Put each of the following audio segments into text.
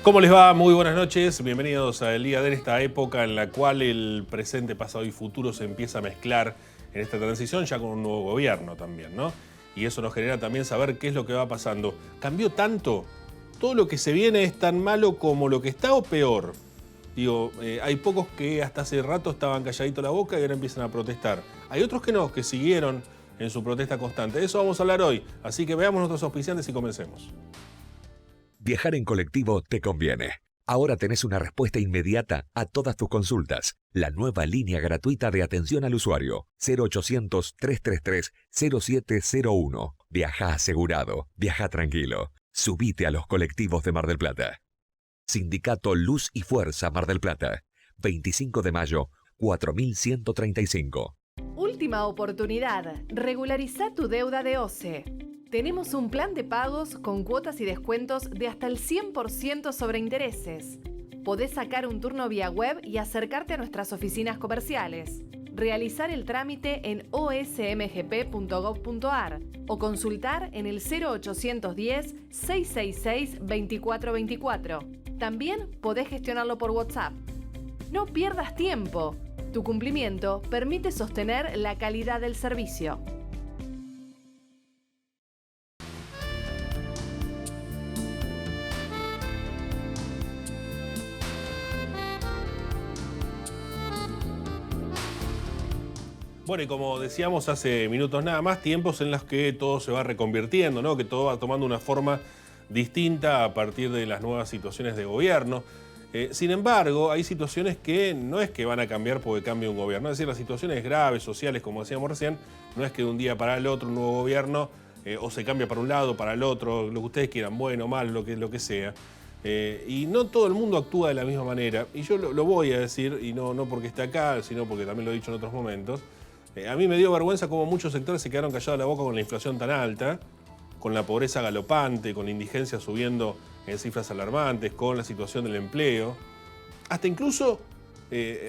¿Cómo les va? Muy buenas noches. Bienvenidos a El Día de esta época en la cual el presente, pasado y futuro se empieza a mezclar en esta transición ya con un nuevo gobierno también, ¿no? Y eso nos genera también saber qué es lo que va pasando. ¿Cambió tanto? ¿Todo lo que se viene es tan malo como lo que está o peor? Digo, hay pocos que hasta hace rato estaban calladitos la boca y ahora empiezan a protestar. Hay otros que no, que siguieron en su protesta constante. De eso vamos a hablar hoy. Así que veamos nuestros auspiciantes y comencemos. Viajar en colectivo te conviene. Ahora tenés una respuesta inmediata a todas tus consultas. La nueva línea gratuita de atención al usuario. 0800-333-0701. Viaja asegurado. Viaja tranquilo. Subite a los colectivos de Mar del Plata. Sindicato Luz y Fuerza Mar del Plata. 25 de mayo, 4135. Última oportunidad. Regulariza tu deuda de OCE. Tenemos un plan de pagos con cuotas y descuentos de hasta el 100% sobre intereses. Podés sacar un turno vía web y acercarte a nuestras oficinas comerciales. Realizar el trámite en osmgp.gov.ar o consultar en el 0810-666-2424. También podés gestionarlo por WhatsApp. No pierdas tiempo. Tu cumplimiento permite sostener la calidad del servicio. Bueno, y como decíamos hace minutos nada más, tiempos en los que todo se va reconvirtiendo, ¿no? Que todo va tomando una forma distinta a partir de las nuevas situaciones de gobierno. Sin embargo, hay situaciones que no es que van a cambiar porque cambie un gobierno. Es decir, las situaciones graves, sociales, como decíamos recién, no es que de un día para el otro un nuevo gobierno o se cambia para un lado, para el otro, lo que ustedes quieran, bueno, mal, lo que sea. Y no todo el mundo actúa de la misma manera. Y yo lo voy a decir, y no porque esté acá, sino porque también lo he dicho en otros momentos. A mí me dio vergüenza cómo muchos sectores se quedaron callados la boca con la inflación tan alta, con la pobreza galopante, con la indigencia subiendo en cifras alarmantes, con la situación del empleo, hasta incluso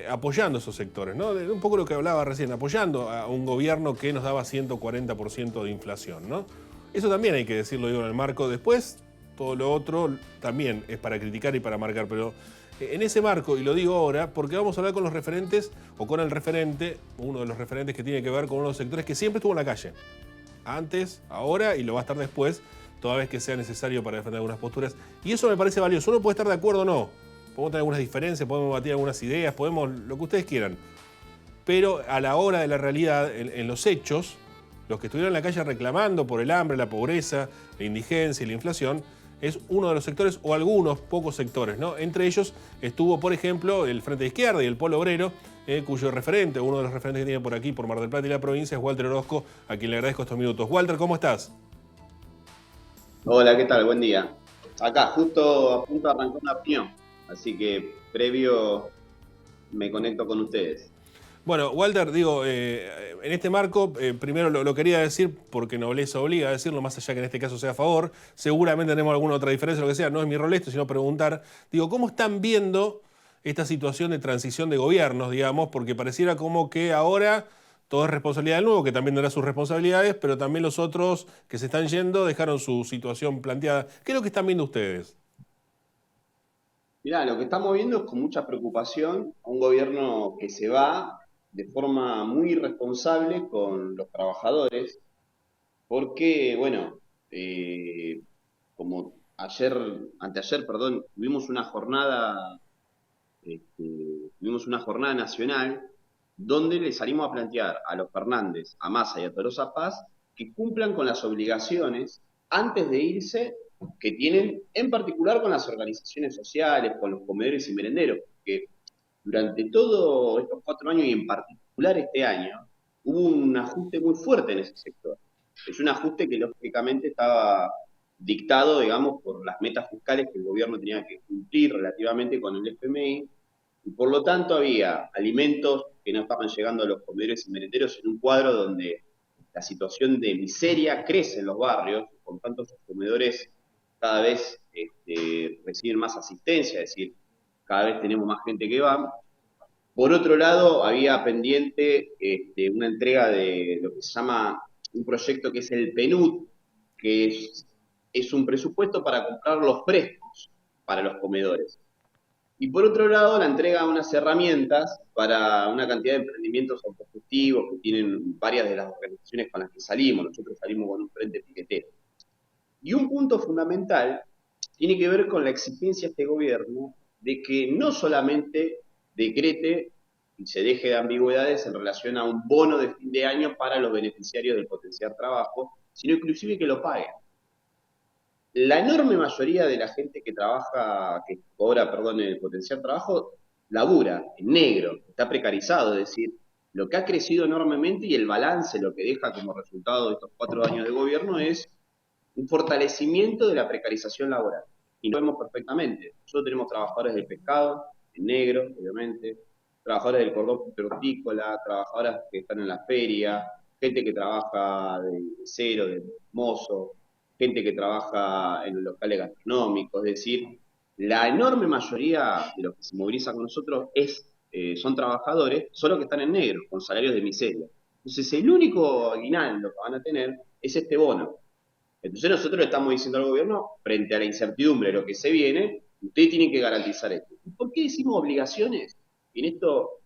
apoyando esos sectores, ¿no? Un poco lo que hablaba recién, apoyando a un gobierno que nos daba 140% de inflación, ¿no? Eso también hay que decirlo, digo, en el marco. Después, todo lo otro también es para criticar y para marcar, pero en ese marco, y lo digo ahora, porque vamos a hablar con los referentes, o con el referente, uno de los referentes que tiene que ver con uno de los sectores que siempre estuvo en la calle. Antes, ahora y lo va a estar después, toda vez que sea necesario para defender algunas posturas. Y eso me parece valioso. Uno puede estar de acuerdo o no. Podemos tener algunas diferencias, podemos batir algunas ideas, podemos lo que ustedes quieran. Pero a la hora de la realidad, en los hechos, los que estuvieron en la calle reclamando por el hambre, la pobreza, la indigencia y la inflación, es uno de los sectores, o algunos pocos sectores, ¿no? Entre ellos estuvo, por ejemplo, el Frente de Izquierda y el Polo Obrero, cuyo referente, uno de los referentes que tiene por aquí, por Mar del Plata y la provincia, es Walter Orozco, a quien le agradezco estos minutos. Walter, ¿cómo estás? Hola, ¿qué tal? Buen día. Acá, justo a punto de arrancar una reunión, así que previo me conecto con ustedes. Bueno, Walter, digo, en este marco, primero lo quería decir porque nobleza obliga a decirlo, más allá que en este caso sea a favor. Seguramente tenemos alguna otra diferencia, lo que sea, no es mi rol esto, sino preguntar. Digo, ¿cómo están viendo esta situación de transición de gobiernos, digamos? Porque pareciera como que ahora todo es responsabilidad del nuevo, que también tendrá sus responsabilidades, pero también los otros que se están yendo dejaron su situación planteada. ¿Qué es lo que están viendo ustedes? Mirá, lo que estamos viendo es con mucha preocupación a un gobierno que se va de forma muy irresponsable con los trabajadores, porque, bueno, como anteayer, perdón, tuvimos una jornada nacional donde le salimos a plantear a los Fernández, a Massa y a Tolosa Paz que cumplan con las obligaciones antes de irse que tienen en particular con las organizaciones sociales, con los comedores y merenderos, que durante todos estos 4 años y en particular este año hubo un ajuste muy fuerte en ese sector. Es un ajuste que lógicamente estaba dictado, digamos, por las metas fiscales que el gobierno tenía que cumplir relativamente con el FMI, y por lo tanto había alimentos que no estaban llegando a los comedores y merenderos en un cuadro donde la situación de miseria crece en los barrios, con tantos comedores cada vez reciben más asistencia, es decir, cada vez tenemos más gente que va. Por otro lado, había pendiente una entrega de lo que se llama un proyecto que es el PNUD, que es un presupuesto para comprar los frescos. para los comedores. Y por otro lado, la entrega de unas herramientas para una cantidad de emprendimientos autogestivos que tienen varias de las organizaciones con las que salimos. Nosotros salimos con un frente piquetero. Y un punto fundamental tiene que ver con la exigencia de este gobierno de que no solamente decrete y se deje de ambigüedades en relación a un bono de fin de año para los beneficiarios del potenciar trabajo, sino inclusive que lo paguen. La enorme mayoría de la gente que trabaja, que cobra, perdón, el potencial trabajo, labura en negro, está precarizado, es decir, lo que ha crecido enormemente y el balance, lo que deja como resultado de estos 4 años de gobierno es un fortalecimiento de la precarización laboral. Y lo vemos perfectamente. Nosotros tenemos trabajadores del pescado, en negro, obviamente, trabajadores del cordón hortícola, trabajadoras que están en la feria, gente que trabaja de cero, de mozo, gente que trabaja en los locales gastronómicos, es decir, la enorme mayoría de los que se movilizan con nosotros son trabajadores, solo que están en negro, con salarios de miseria. Entonces, el único aguinaldo que van a tener es este bono. Entonces, nosotros le estamos diciendo al gobierno, frente a la incertidumbre de lo que se viene, ustedes tienen que garantizar esto. ¿Y por qué decimos obligaciones? Y en esto,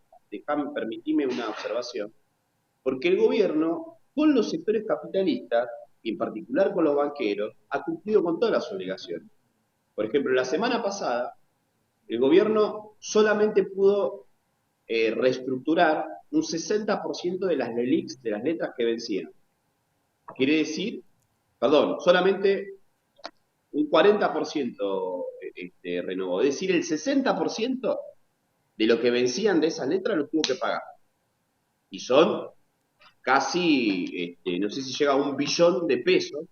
permitime una observación. Porque el gobierno, con los sectores capitalistas, y en particular con los banqueros, ha cumplido con todas las obligaciones. Por ejemplo, la semana pasada, el gobierno solamente pudo reestructurar un 60% de las LELIQs, de las letras que vencían. Quiere decir, solamente un 40% renovó. Es decir, el 60% de lo que vencían de esas letras lo tuvo que pagar. Y son casi, no sé si llega a 1 billón de pesos.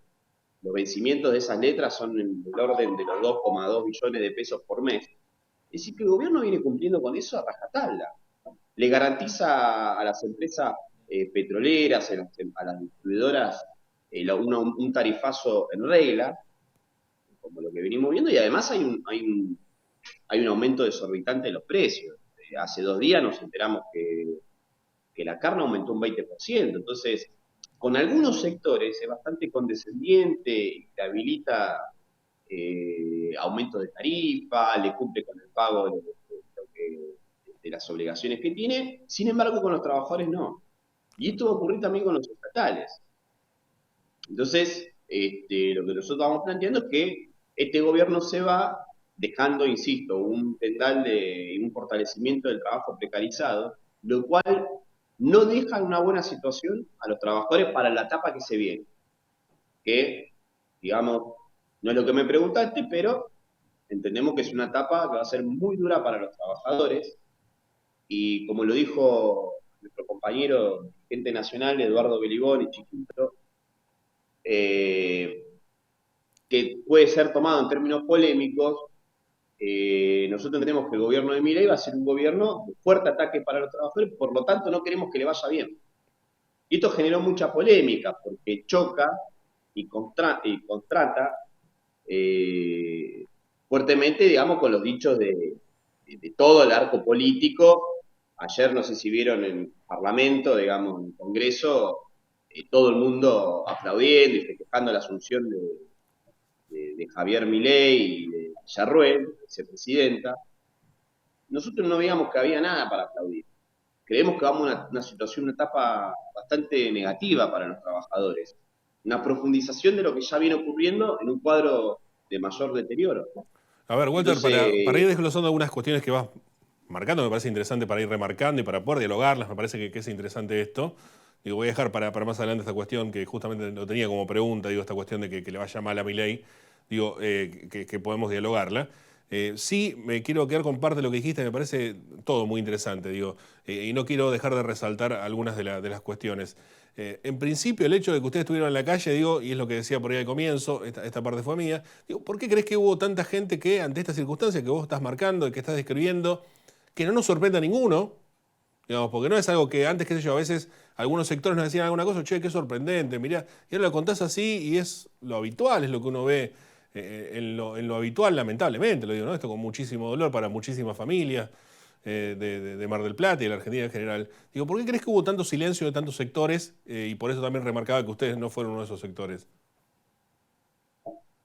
Los vencimientos de esas letras son en el orden de los 2,2 billones de pesos por mes. Es decir, que el gobierno viene cumpliendo con eso a rajatabla. Le garantiza a las empresas petroleras, a las distribuidoras, un tarifazo en regla, como lo que venimos viendo, y además hay un aumento desorbitante de los precios. Hace 2 días nos enteramos que la carne aumentó un 20%. Entonces, con algunos sectores es bastante condescendiente y te habilita aumentos de tarifa, le cumple con el pago de las obligaciones que tiene, sin embargo con los trabajadores no. Y esto va a ocurrir también con los estatales. Entonces, lo que nosotros vamos planteando es que este gobierno se va dejando, insisto, un tendal y un fortalecimiento del trabajo precarizado, lo cual no deja en una buena situación a los trabajadores para la etapa que se viene. Que, digamos, no es lo que me preguntaste, pero entendemos que es una etapa que va a ser muy dura para los trabajadores. Y como lo dijo nuestro compañero dirigente nacional, Eduardo Beliboni, chiquito, que puede ser tomado en términos polémicos, nosotros entendemos que el gobierno de Milei va a ser un gobierno de fuerte ataque para los trabajadores, por lo tanto no queremos que le vaya bien. Y esto generó mucha polémica, porque choca y contrata fuertemente, digamos, con los dichos de todo el arco político. Ayer, no sé si vieron en el Parlamento, digamos, en el Congreso, todo el mundo aplaudiendo y festejando la asunción de Javier Milei y de Villarruel, vicepresidenta. Nosotros no veíamos que había nada para aplaudir. Creemos que vamos a una situación, una etapa bastante negativa para los trabajadores. Una profundización de lo que ya viene ocurriendo en un cuadro de mayor deterioro. A ver, Walter, Entonces, para ir desglosando algunas cuestiones que vas marcando, me parece interesante para ir remarcando y para poder dialogarlas, me parece que es interesante esto. Digo, voy a dejar para más adelante esta cuestión que justamente lo tenía como pregunta, digo, esta cuestión de que le vaya mal a Milei, digo, que podemos dialogarla. Sí, me quiero quedar con parte de lo que dijiste, me parece todo muy interesante, digo, y no quiero dejar de resaltar algunas de las cuestiones. En principio, el hecho de que ustedes estuvieron en la calle, digo, y es lo que decía por ahí al comienzo, esta parte fue mía, digo, ¿por qué crees que hubo tanta gente que, ante esta circunstancia que vos estás marcando y que estás describiendo, que no nos sorprenda a ninguno? Digamos, porque no es algo que antes, qué sé yo, a veces algunos sectores nos decían alguna cosa, che, qué sorprendente, mirá, y ahora lo contás así y es lo habitual, es lo que uno ve en lo habitual, lamentablemente, lo digo, ¿no? Esto con muchísimo dolor para muchísimas familias de Mar del Plata y de la Argentina en general. Digo, ¿por qué crees que hubo tanto silencio de tantos sectores? Y por eso también remarcaba que ustedes no fueron uno de esos sectores.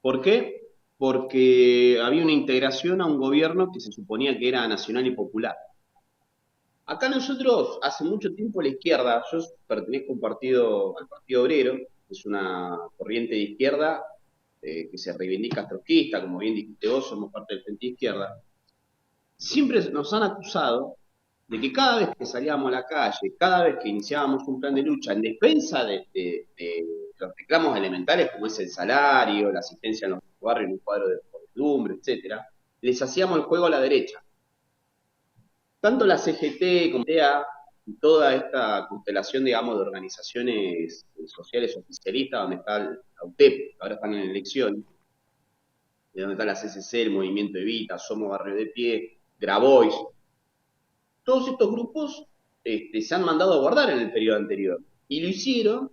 ¿Por qué? porque había una integración a un gobierno que se suponía que era nacional y popular. Acá nosotros, hace mucho tiempo la izquierda, yo pertenezco a al Partido Obrero, que es una corriente de izquierda que se reivindica trotskista, como bien dijiste vos, somos parte del Frente de Izquierda, siempre nos han acusado de que cada vez que salíamos a la calle, cada vez que iniciábamos un plan de lucha en defensa de los reclamos elementales como es el salario, la asistencia en los barrios, en un cuadro de podredumbre, etcétera, les hacíamos el juego a la derecha. Tanto la CGT como TEA y toda esta constelación, digamos, de organizaciones sociales oficialistas, donde está la UTEP, que ahora están en elección, de donde está la CCC, el Movimiento Evita, Somos Barrio de Pie, Grabois, todos estos grupos se han mandado a guardar en el periodo anterior. Y lo hicieron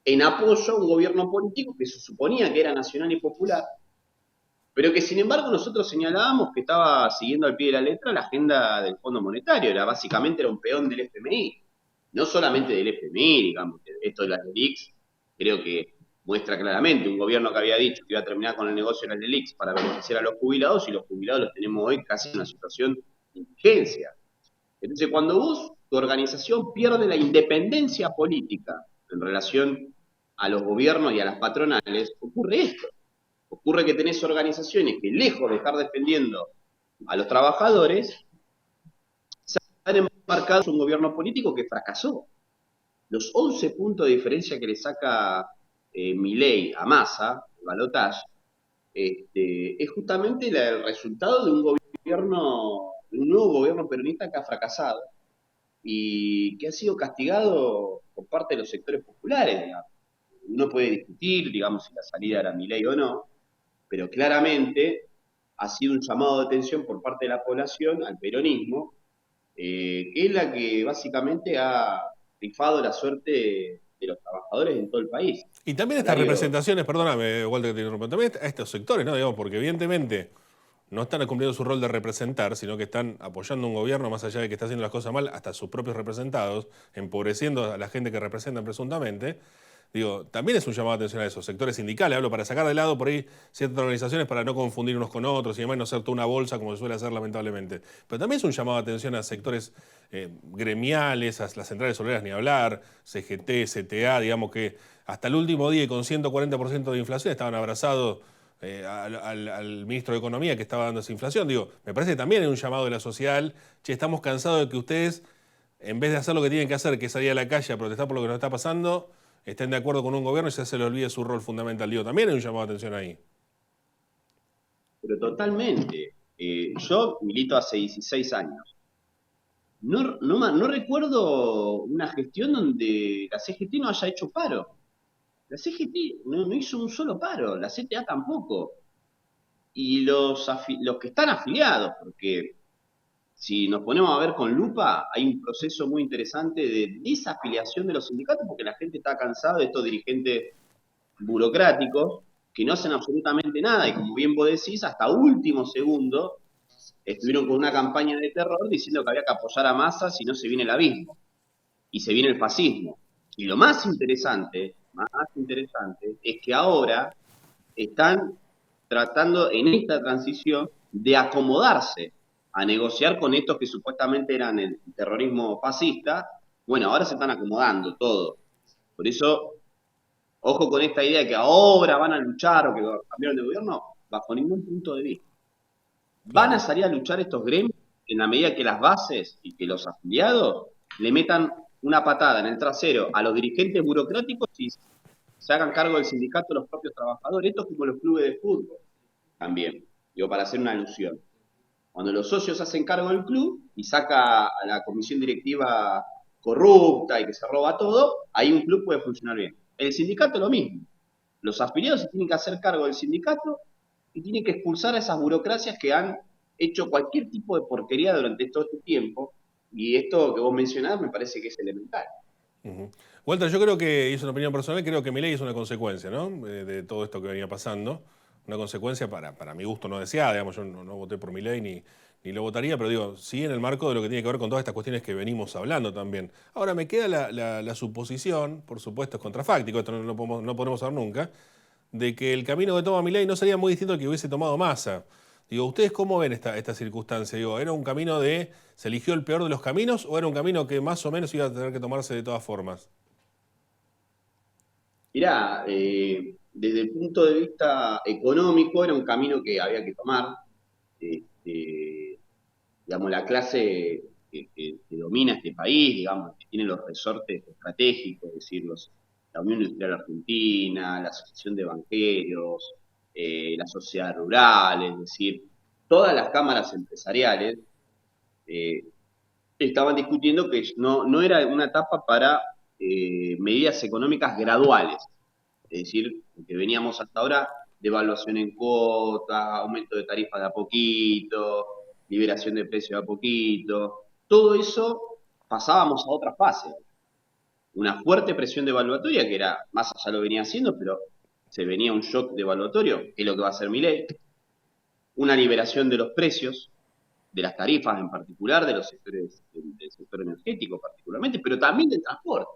en apoyo a un gobierno político que se suponía que era nacional y popular, pero que sin embargo nosotros señalábamos que estaba siguiendo al pie de la letra la agenda del Fondo Monetario, básicamente era un peón del FMI, no solamente del FMI, digamos, esto de las LELIQs, creo que muestra claramente un gobierno que había dicho que iba a terminar con el negocio de las LELIQs para beneficiar a los jubilados, y los jubilados los tenemos hoy casi en una situación de indigencia. Entonces, cuando tu organización pierde la independencia política en relación a los gobiernos y a las patronales, ocurre esto. Ocurre que tenés organizaciones que, lejos de estar defendiendo a los trabajadores, se han embarcado en un gobierno político que fracasó. Los 11 puntos de diferencia que le saca Milei a Massa, el balotaje, es justamente el resultado de un nuevo gobierno peronista que ha fracasado y que ha sido castigado por parte de los sectores populares, digamos. Uno puede discutir, digamos, si la salida era Milei o no, pero claramente ha sido un llamado de atención por parte de la población al peronismo, que es la que básicamente ha rifado la suerte de los trabajadores en todo el país. Y también estas representaciones, perdóname, Walter, que te interrumpo, también a estos sectores, ¿no? Digamos, porque evidentemente no están cumpliendo su rol de representar, sino que están apoyando a un gobierno, más allá de que está haciendo las cosas mal, hasta sus propios representados, empobreciendo a la gente que representan presuntamente. Digo, también es un llamado de atención a esos sectores sindicales, hablo para sacar de lado por ahí ciertas organizaciones para no confundir unos con otros y demás, no ser toda una bolsa como se suele hacer lamentablemente. Pero también es un llamado de atención a sectores gremiales, a las centrales obreras ni hablar, CGT, CTA, digamos que hasta el último día y con 140% de inflación estaban abrazados al ministro de Economía que estaba dando esa inflación. Digo, me parece que también es un llamado de la social, che, estamos cansados de que ustedes, en vez de hacer lo que tienen que hacer, que es salir a la calle a protestar por lo que nos está pasando, estén de acuerdo con un gobierno y se les olvide su rol fundamental. Digo, también hay un llamado de atención ahí. Pero totalmente. Yo milito hace 16 años. No recuerdo una gestión donde la CGT no haya hecho paro. La CGT no hizo un solo paro, la CTA tampoco. Y los que están afiliados, porque si nos ponemos a ver con lupa, hay un proceso muy interesante de desafiliación de los sindicatos, porque la gente está cansada de estos dirigentes burocráticos que no hacen absolutamente nada, y como bien vos decís, hasta último segundo estuvieron con una campaña de terror diciendo que había que apoyar a Massa si no se viene el abismo, y se viene el fascismo. Y lo más interesante es que ahora están tratando en esta transición de acomodarse a negociar con estos que supuestamente eran el terrorismo fascista. Bueno, ahora se están acomodando todo. Por eso, ojo con esta idea de que ahora van a luchar o que cambiaron de gobierno, bajo ningún punto de vista. Van a salir a luchar estos gremios en la medida que las bases y que los afiliados le metan una patada en el trasero a los dirigentes burocráticos y se hagan cargo del sindicato los propios trabajadores. Esto es como los clubes de fútbol también, digo, para hacer una alusión. Cuando los socios hacen cargo del club y saca a la comisión directiva corrupta y que se roba todo, ahí un club puede funcionar bien. El sindicato lo mismo. Los afiliados se tienen que hacer cargo del sindicato y tienen que expulsar a esas burocracias que han hecho cualquier tipo de porquería durante todo este tiempo. Y esto que vos mencionás me parece que es elemental. Walter, yo creo que, y es una opinión personal, creo que Milei es una consecuencia, ¿no? De todo esto que venía pasando. Una consecuencia para mi gusto no deseada, digamos, yo no voté por Milei ni lo votaría, pero digo, sí en el marco de lo que tiene que ver con todas estas cuestiones que venimos hablando también. Ahora me queda la suposición, por supuesto es contrafáctico, esto no podemos saber nunca, de que el camino que toma Milei no sería muy distinto al que hubiese tomado Massa. Digo, ¿ustedes cómo ven esta circunstancia? Digo, ¿era un camino se eligió el peor de los caminos o era un camino que más o menos iba a tener que tomarse de todas formas? Mirá, desde el punto de vista económico era un camino que había que tomar. Este, digamos, la clase que domina este país, digamos, que tiene los resortes estratégicos, es decir, la Unión Industrial Argentina, la Asociación de Banqueros, la sociedad rural, es decir, todas las cámaras empresariales eh, estaban discutiendo que no era una etapa para medidas económicas graduales, es decir, que veníamos hasta ahora, devaluación en cuotas, aumento de tarifas de a poquito, liberación de precios de a poquito, todo eso pasábamos a otra fase. Una fuerte presión devaluatoria, que era, Massa ya lo venía haciendo, pero se venía un shock devaluatorio, que es lo que va a hacer Milei, una liberación de los precios, de las tarifas en particular, de los sectores, del sector energético particularmente, pero también del transporte.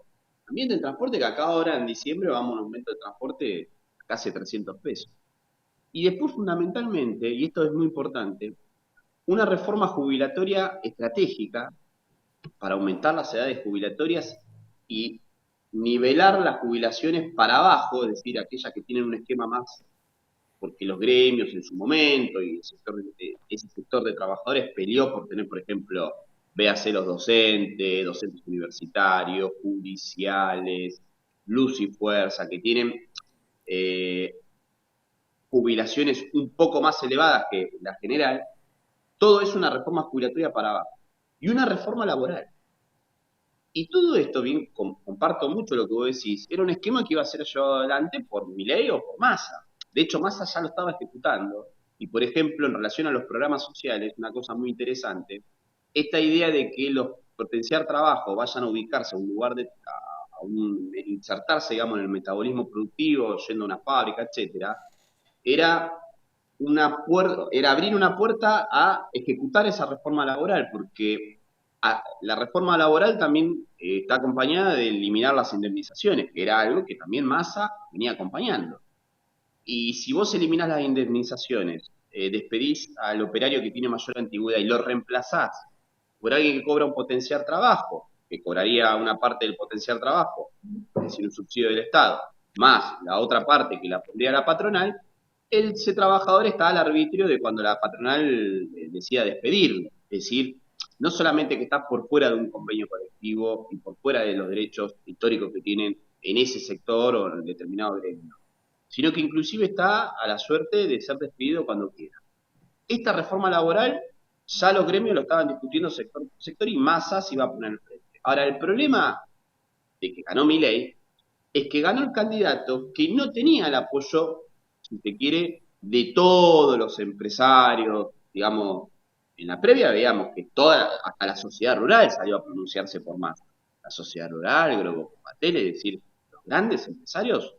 También del transporte, que acá ahora en diciembre vamos a un aumento de transporte casi 300 pesos. Y después, fundamentalmente, y esto es muy importante, una reforma jubilatoria estratégica para aumentar las edades jubilatorias y nivelar las jubilaciones para abajo, es decir, aquellas que tienen un esquema más, porque los gremios en su momento y ese sector de trabajadores peleó por tener, por ejemplo, véase los docentes universitarios, judiciales, Luz y Fuerza, que tienen jubilaciones un poco más elevadas que la general. Todo es una reforma jubilatoria para abajo y una reforma laboral. Y todo esto, bien, comparto mucho lo que vos decís, era un esquema que iba a ser llevado adelante por Milei o por Massa. De hecho, Massa ya lo estaba ejecutando. Y, por ejemplo, en relación a los programas sociales, una cosa muy interesante, esta idea de que los potenciar trabajo vayan a ubicarse a un lugar insertarse, digamos, en el metabolismo productivo, yendo a una fábrica, etcétera, era abrir una puerta a ejecutar esa reforma laboral, porque la reforma laboral también está acompañada de eliminar las indemnizaciones, que era algo que también Massa venía acompañando. Y si vos eliminás las indemnizaciones, despedís al operario que tiene mayor antigüedad y lo reemplazás por alguien que cobra un potencial trabajo, que cobraría una parte del potencial trabajo, es decir, un subsidio del Estado, más la otra parte que la pondría la patronal, ese trabajador está al arbitrio de cuando la patronal decida despedirlo. Es decir, no solamente que está por fuera de un convenio colectivo y por fuera de los derechos históricos que tienen en ese sector o en determinado gremio, sino que inclusive está a la suerte de ser despedido cuando quiera. Esta reforma laboral ya los gremios lo estaban discutiendo sector por sector y Massa se iba a poner al frente. Ahora, el problema de que ganó Milei es que ganó el candidato que no tenía el apoyo, si se quiere, de todos los empresarios. Digamos, en la previa veíamos que hasta la sociedad rural salió a pronunciarse por Massa. La sociedad rural, el Grupo Patel, es decir, los grandes empresarios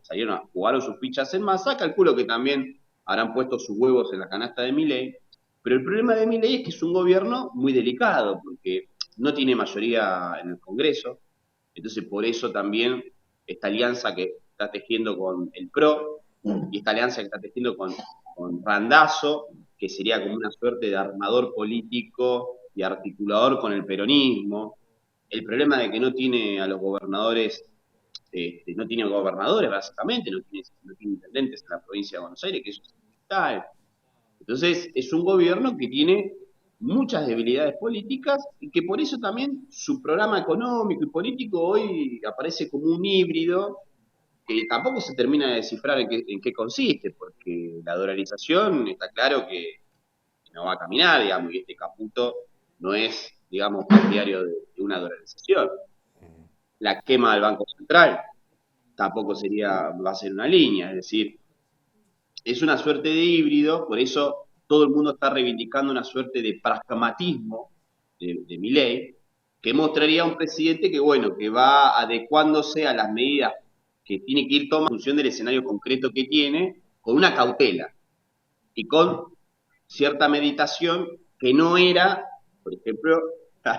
jugaron sus fichas en Massa, calculo que también habrán puesto sus huevos en la canasta de Milei, pero el problema de Milei es que es un gobierno muy delicado, porque no tiene mayoría en el Congreso, entonces por eso también esta alianza que está tejiendo con el PRO y esta alianza que está tejiendo con Randazzo, que sería como una suerte de armador político y articulador con el peronismo. El problema de que no tiene a los gobernadores, no tiene gobernadores básicamente, no tiene intendentes en la provincia de Buenos Aires, que eso es fundamental. Entonces es un gobierno que tiene muchas debilidades políticas y que por eso también su programa económico y político hoy aparece como un híbrido que tampoco se termina de descifrar en qué consiste, porque la dolarización está claro que no va a caminar, digamos, y este Caputo no es, digamos, partidario de una dolarización. La quema del Banco Central tampoco va a ser una línea, es decir, es una suerte de híbrido, por eso todo el mundo está reivindicando una suerte de pragmatismo de Milei, que mostraría a un presidente que, bueno, que va adecuándose a las medidas que tiene que ir tomando en función del escenario concreto que tiene, con una cautela y con cierta meditación que no era, por ejemplo,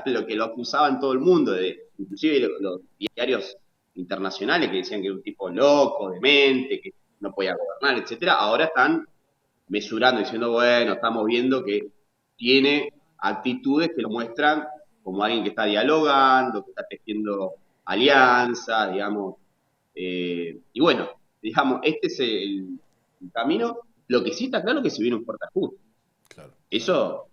lo que lo acusaban todo el mundo, inclusive los diarios internacionales que decían que era un tipo loco, demente, que no podía gobernar, etcétera. Ahora están mesurando, diciendo, bueno, estamos viendo que tiene actitudes que lo muestran como alguien que está dialogando, que está tejiendo alianzas, digamos. Y bueno, digamos, este es el camino. Lo que sí está claro es que se viene un fuerte ajuste. Claro. Eso,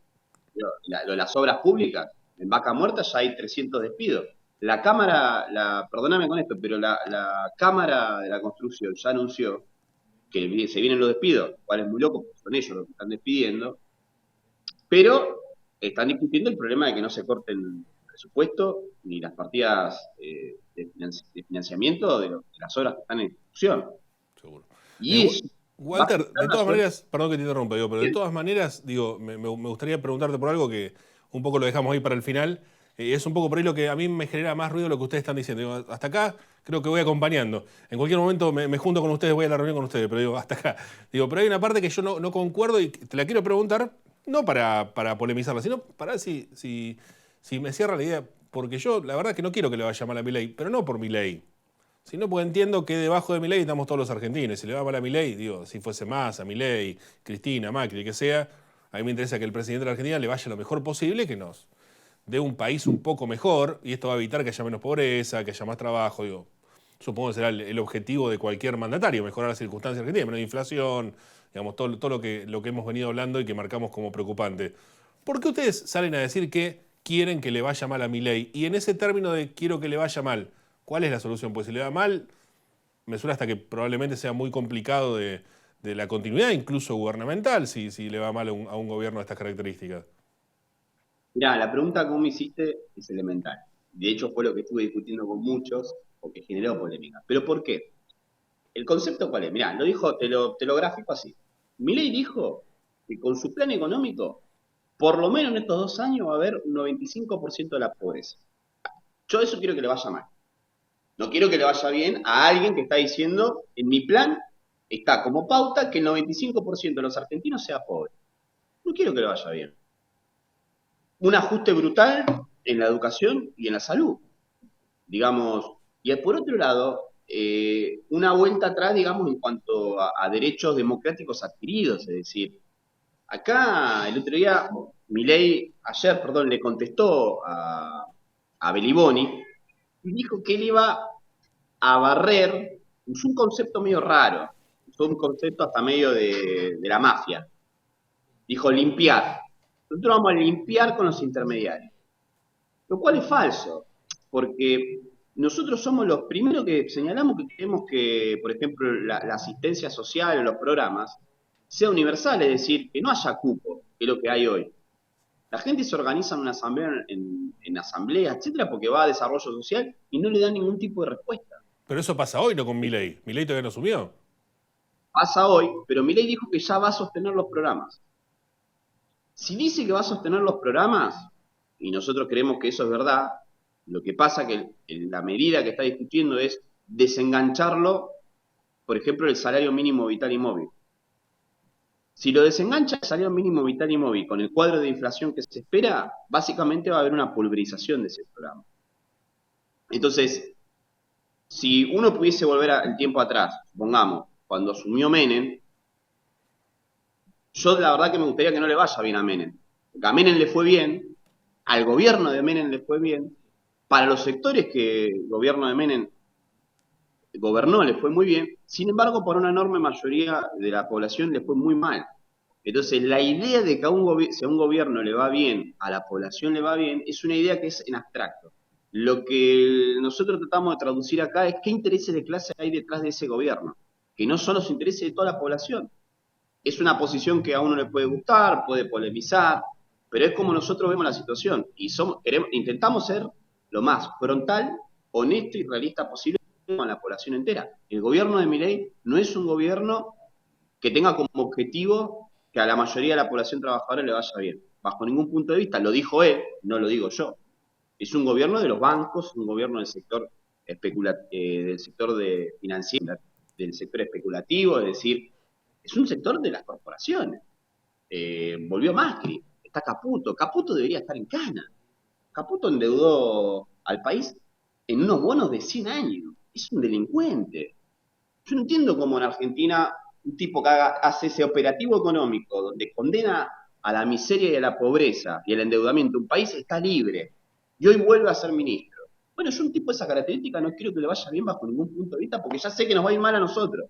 lo de las obras públicas, en Vaca Muerta ya hay 300 despidos. La Cámara, perdóname con esto, pero la Cámara de la Construcción ya anunció que se vienen los despidos, cual es muy loco, porque son ellos los que están despidiendo, pero están discutiendo el problema de que no se corte el presupuesto ni las partidas de financiamiento de las obras que están en ejecución. Seguro. Y eso Walter, de todas maneras, perdón que te interrumpa, pero de Bien. todas maneras, me gustaría preguntarte por algo que un poco lo dejamos ahí para el final. Es un poco por ahí lo que a mí me genera más ruido lo que ustedes están diciendo. Digo, hasta acá creo que voy acompañando. En cualquier momento me junto con ustedes, voy a la reunión con ustedes, pero digo, hasta acá. Digo, pero hay una parte que yo no concuerdo y te la quiero preguntar, no para polemizarla, sino para ver si me cierra la idea. Porque yo, la verdad, que no quiero que le vaya mal a Milei, pero no por Milei. Sino porque entiendo que debajo de Milei estamos todos los argentinos. Si le va mal a Milei, digo, si fuese Massa, Milei, Cristina, Macri, que sea, a mí me interesa que el presidente de la Argentina le vaya lo mejor posible, que nos dé un país un poco mejor, y esto va a evitar que haya menos pobreza, que haya más trabajo, digo. Supongo que será el objetivo de cualquier mandatario, mejorar las circunstancias argentinas, menos inflación, digamos, todo lo que hemos venido hablando y que marcamos como preocupante. ¿Por qué ustedes salen a decir que quieren que le vaya mal a Milei? Y en ese término de quiero que le vaya mal, ¿cuál es la solución? Pues si le va mal, me suena hasta que probablemente sea muy complicado de la continuidad, incluso gubernamental, si le va mal a un gobierno de estas características. Mirá, la pregunta que vos me hiciste es elemental. De hecho, fue lo que estuve discutiendo con muchos, porque generó polémica. ¿Pero por qué? ¿El concepto cuál es? Mirá, lo dijo, te lo grafico así. Milei dijo que con su plan económico, por lo menos en estos 2 años va a haber un 95% de la pobreza. Yo eso quiero que le vaya mal. No quiero que le vaya bien a alguien que está diciendo, en mi plan está como pauta que el 95% de los argentinos sea pobre. No quiero que le vaya bien. Un ajuste brutal en la educación y en la salud, digamos. Y por otro lado, una vuelta atrás, digamos, en cuanto a derechos democráticos adquiridos. Es decir, acá el otro día, ayer, perdón, le contestó a Beliboni y dijo que él iba a barrer, usó un concepto medio raro, usó un concepto hasta medio de la mafia. Dijo limpiar. Nosotros vamos a limpiar con los intermediarios. Lo cual es falso, porque nosotros somos los primeros que señalamos que queremos que, por ejemplo, la asistencia social en los programas sea universal, es decir, que no haya cupo, que es lo que hay hoy. La gente se organiza en una asamblea, en asambleas, etcétera, porque va a desarrollo social y no le dan ningún tipo de respuesta. Pero eso pasa hoy, no con Milei. Milei todavía no asumió. Pasa hoy, pero Milei dijo que ya va a sostener los programas. Si dice que va a sostener los programas, y nosotros creemos que eso es verdad, lo que pasa que la medida que está discutiendo es desengancharlo, por ejemplo, del salario mínimo vital y móvil. Si lo desengancha el salario mínimo vital y móvil con el cuadro de inflación que se espera, básicamente va a haber una pulverización de ese programa. Entonces, si uno pudiese volver el tiempo atrás, supongamos, cuando asumió Menem, yo la verdad que me gustaría que no le vaya bien a Menem. Porque a Menem le fue bien, al gobierno de Menem le fue bien, para los sectores que el gobierno de Menem gobernó le fue muy bien, sin embargo, para una enorme mayoría de la población le fue muy mal. Entonces, la idea de que si a un gobierno le va bien, a la población le va bien, es una idea que es en abstracto. Lo que nosotros tratamos de traducir acá es qué intereses de clase hay detrás de ese gobierno, que no son los intereses de toda la población. Es una posición que a uno le puede gustar, puede polemizar, pero es como nosotros vemos la situación y intentamos ser lo más frontal, honesto y realista posible con la población entera. El gobierno de Milei no es un gobierno que tenga como objetivo que a la mayoría de la población trabajadora le vaya bien. Bajo ningún punto de vista, lo dijo él, no lo digo yo. Es un gobierno de los bancos, un gobierno del sector financiero, del sector especulativo, es decir, es un sector de las corporaciones. Volvió Macri, está Caputo. Caputo debería estar en cana. Caputo endeudó al país en unos bonos de 100 años. Es un delincuente. Yo no entiendo cómo en Argentina un tipo que hace ese operativo económico donde condena a la miseria y a la pobreza y el endeudamiento, un país está libre y hoy vuelve a ser ministro. Bueno, yo un tipo de esa característica no quiero que le vaya bien bajo ningún punto de vista porque ya sé que nos va a ir mal a nosotros.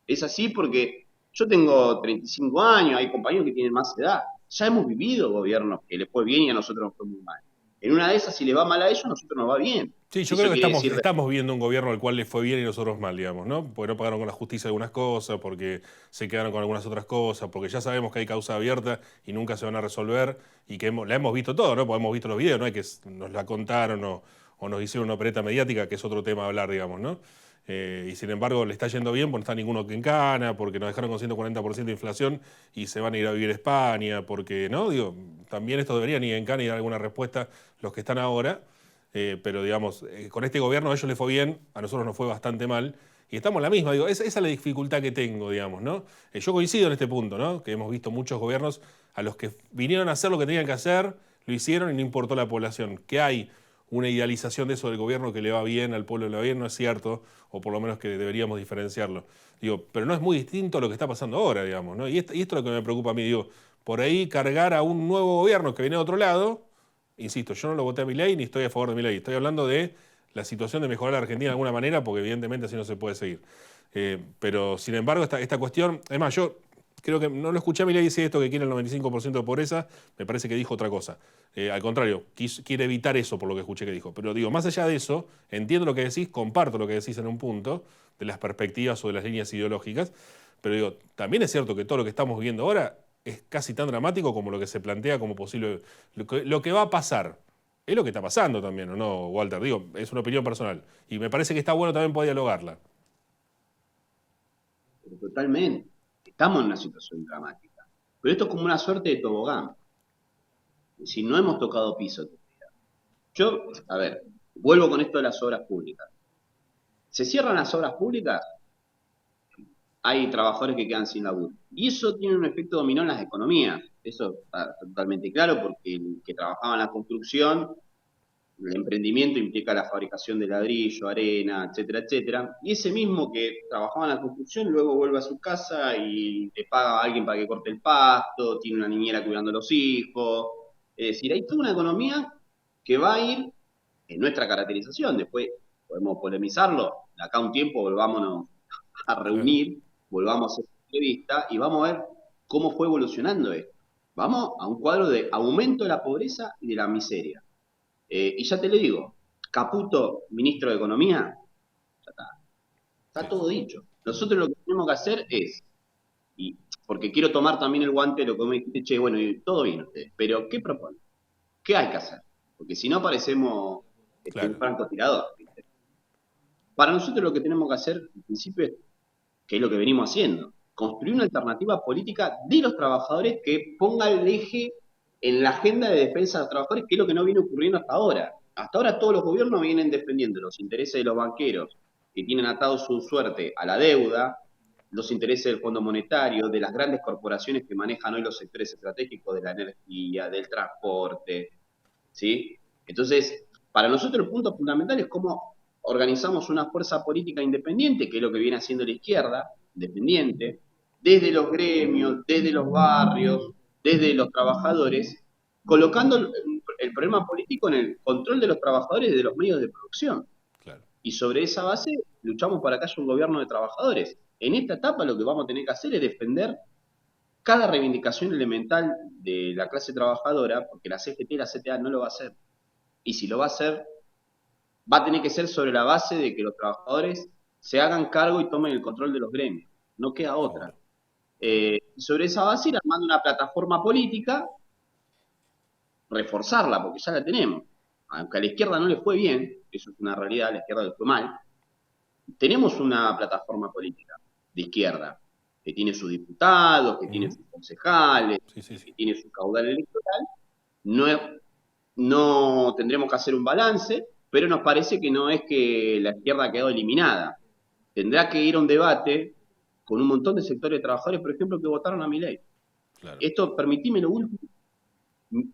Es así porque yo tengo 35 años, hay compañeros que tienen más edad. Ya hemos vivido gobiernos que les fue bien y a nosotros nos fue muy mal. En una de esas, si le va mal a ellos, a nosotros nos va bien. Sí, yo Eso creo que quiere decir estamos viendo un gobierno al cual le fue bien y nosotros mal, digamos, ¿no? Porque no pagaron con la justicia algunas cosas, porque se quedaron con algunas otras cosas, porque ya sabemos que hay causa abierta y nunca se van a resolver y que la hemos visto todo, ¿no? Porque hemos visto los videos, no es que nos la contaron o nos hicieron una opereta mediática, que es otro tema a hablar, digamos, ¿no? Y sin embargo le está yendo bien porque no está ninguno que encana, porque nos dejaron con 140% de inflación y se van a ir a vivir a España, porque, ¿no? Digo, también esto deberían ir en cana y dar alguna respuesta los que están ahora. Pero digamos, con este gobierno a ellos les fue bien, a nosotros nos fue bastante mal, y estamos en la misma, digo, esa es la dificultad que tengo, digamos, ¿no? Yo coincido en este punto, ¿no? Que hemos visto muchos gobiernos a los que vinieron a hacer lo que tenían que hacer, lo hicieron y no importó la población. Que hay una idealización de eso del gobierno que le va bien, al pueblo le va bien, no es cierto, o por lo menos que deberíamos diferenciarlo. Digo, pero no es muy distinto a lo que está pasando ahora, digamos, ¿no? Y esto es lo que me preocupa a mí, digo, por ahí cargar a un nuevo gobierno que viene de otro lado. Insisto, yo no lo voté a Milei ni estoy a favor de Milei. Estoy hablando de la situación de mejorar a la Argentina de alguna manera, porque evidentemente así no se puede seguir. Pero sin embargo, esta cuestión, además yo creo que no lo escuché a Milei decir esto que quiere el 95% de pobreza, me parece que dijo otra cosa. Al contrario, quiere evitar eso por lo que escuché que dijo. Pero digo, más allá de eso, entiendo lo que decís, comparto lo que decís en un punto, de las perspectivas o de las líneas ideológicas, pero digo, también es cierto que todo lo que estamos viviendo ahora es casi tan dramático como lo que se plantea como posible. Lo que va a pasar es lo que está pasando también, ¿o no, Walter? Digo, es una opinión personal. Y me parece que está bueno también poder dialogarla. Pero totalmente. Estamos en una situación dramática. Pero esto es como una suerte de tobogán. Si no hemos tocado piso todavía. Yo, a ver, vuelvo con esto de las obras públicas. Se cierran las obras públicas, hay trabajadores que quedan sin laburo. Y eso tiene un efecto dominó en las economías. Eso está totalmente claro porque el que trabajaba en la construcción, el emprendimiento implica la fabricación de ladrillo, arena, etcétera, etcétera. Y ese mismo que trabajaba en la construcción luego vuelve a su casa y le paga a alguien para que corte el pasto, tiene una niñera cuidando a los hijos. Es decir, hay toda una economía que va a ir en nuestra caracterización. Después podemos polemizarlo. De acá a un tiempo volvámonos a Claro. reunir, volvamos a hacer una entrevista y vamos a ver cómo fue evolucionando esto. Vamos a un cuadro de aumento de la pobreza y de la miseria. Y ya te lo digo, Caputo, ministro de Economía, ya está Sí. todo dicho. Nosotros lo que tenemos que hacer es, y porque quiero tomar también el guante de lo que me dijiste, che, bueno, y todo bien ustedes, pero ¿qué proponen? ¿Qué hay que hacer? Porque si no parecemos un Claro. francotirador, ¿viste? Para nosotros lo que tenemos que hacer, en principio, es que es lo que venimos haciendo, construir una alternativa política de los trabajadores que ponga el eje en la agenda de defensa de los trabajadores, que es lo que no viene ocurriendo hasta ahora. Hasta ahora todos los gobiernos vienen defendiendo los intereses de los banqueros que tienen atado su suerte a la deuda, los intereses del Fondo Monetario, de las grandes corporaciones que manejan hoy los sectores estratégicos de la energía, del transporte, ¿sí? Entonces, para nosotros el punto fundamental es cómo organizamos una fuerza política independiente, que es lo que viene haciendo la izquierda, independiente, desde los gremios, desde los barrios, desde los trabajadores, colocando el problema político en el control de los trabajadores y de los medios de producción. Claro. Y sobre esa base luchamos para que haya un gobierno de trabajadores. En esta etapa lo que vamos a tener que hacer es defender cada reivindicación elemental de la clase trabajadora, porque la CGT y la CTA no lo va a hacer. Y si lo va a hacer, va a tener que ser sobre la base de que los trabajadores se hagan cargo y tomen el control de los gremios. No queda otra. Seguro. Y sobre esa base ir armando una plataforma política, reforzarla, porque ya la tenemos. Aunque a la izquierda no le fue bien, eso es una realidad, a la izquierda le fue mal, tenemos una plataforma política de izquierda que tiene sus diputados, que tiene Ujú. sus concejales, Sí, sí, que sí. tiene su caudal electoral. No, no tendremos que hacer un balance, pero nos parece que no es que la izquierda quedó eliminada. Tendrá que ir a un debate con un montón de sectores de trabajadores, por ejemplo, que votaron a Milei. Claro. Esto, permitime lo último.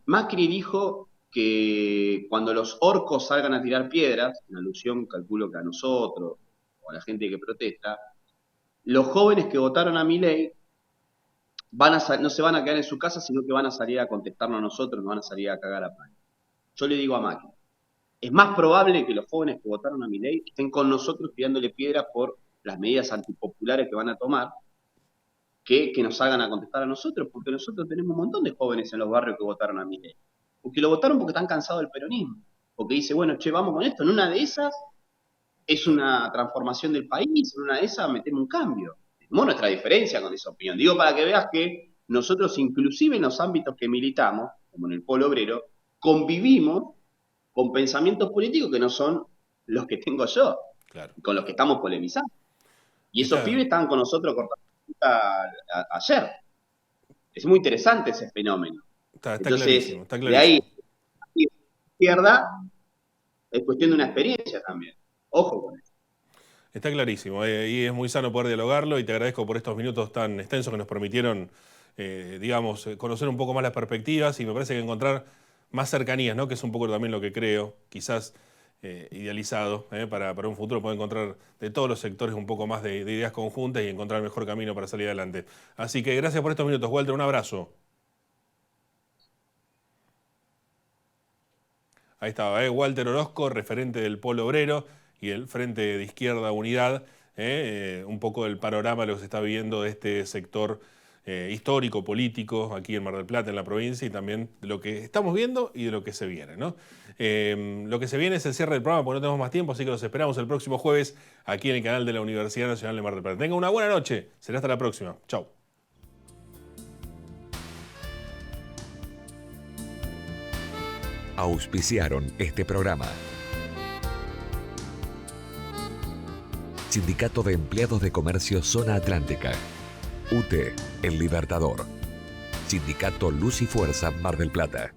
Macri dijo que cuando los orcos salgan a tirar piedras, en alusión calculo que a nosotros o a la gente que protesta, los jóvenes que votaron a Milei no se van a quedar en su casa, sino que van a salir a contestarnos a nosotros, no van a salir a cagar a pan. Yo le digo a Macri, es más probable que los jóvenes que votaron a Milei estén con nosotros tirándole piedras por las medidas antipopulares que van a tomar, que nos salgan a contestar a nosotros, porque nosotros tenemos un montón de jóvenes en los barrios que votaron a Milei. Porque lo votaron porque están cansados del peronismo. Porque dice, bueno, che, vamos con esto, en una de esas es una transformación del país, en una de esas metemos un cambio. Tenemos nuestra diferencia con esa opinión. Digo para que veas que nosotros, inclusive en los ámbitos que militamos, como en el polo obrero, convivimos con pensamientos políticos que no son los que tengo yo, Claro. con los que estamos polemizando. Y esos pibes estaban con nosotros cortando ayer. Es muy interesante ese fenómeno. Está Entonces, clarísimo, está clarísimo. de ahí, izquierda, es cuestión de una experiencia también. Ojo con eso. Está clarísimo, y es muy sano poder dialogarlo, y te agradezco por estos minutos tan extensos que nos permitieron, digamos, conocer un poco más las perspectivas, y me parece que encontrar más cercanías, ¿no? Que es un poco también lo que creo, quizás idealizado, para un futuro poder encontrar de todos los sectores un poco más de ideas conjuntas y encontrar el mejor camino para salir adelante. Así que gracias por estos minutos, Walter, un abrazo. Ahí estaba, Walter Orozco, referente del Polo Obrero y el Frente de Izquierda Unidad, un poco del panorama de lo que se está viviendo de este sector histórico, político, aquí en Mar del Plata, en la provincia, y también de lo que estamos viendo y de lo que se viene, ¿no? Lo que se viene es el cierre del programa, porque no tenemos más tiempo, así que los esperamos el próximo jueves aquí en el canal de la Universidad Nacional de Mar del Plata. Tengan una buena noche, será hasta la próxima. Chau. Auspiciaron este programa. Sindicato de Empleados de Comercio Zona Atlántica. UTE, El Libertador. Sindicato Luz y Fuerza Mar del Plata.